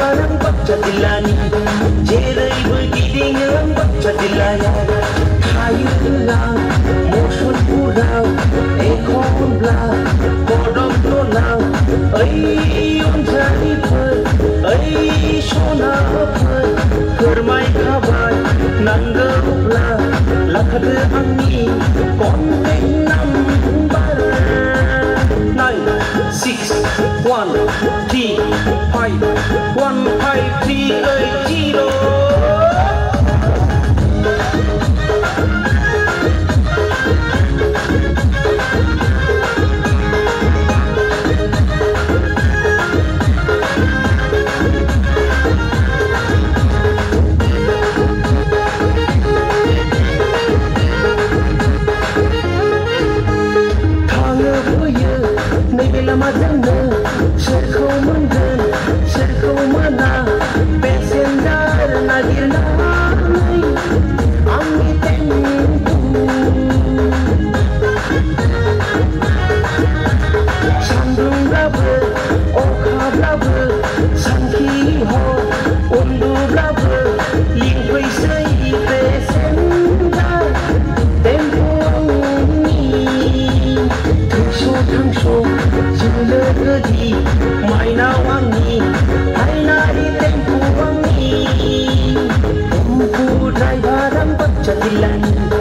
barang baca dilani jerai begidingan baca dilaya kayu tulang motion kurang ekor belah kodok tulang unjani per sona per kermai kabar nanggaplah lakad angin kontek number 9 6 1 3 5 1 5 3 0 Serkau menggen, serkau mana Pesendar nadir namai Ami tempu Sandung blabe, okha blabe Sangki ho, undu blabe Lingkui sei pesendar Tempu ni Tangso Gedi maina wangi aina di tempu wangi tempu driver baca dilani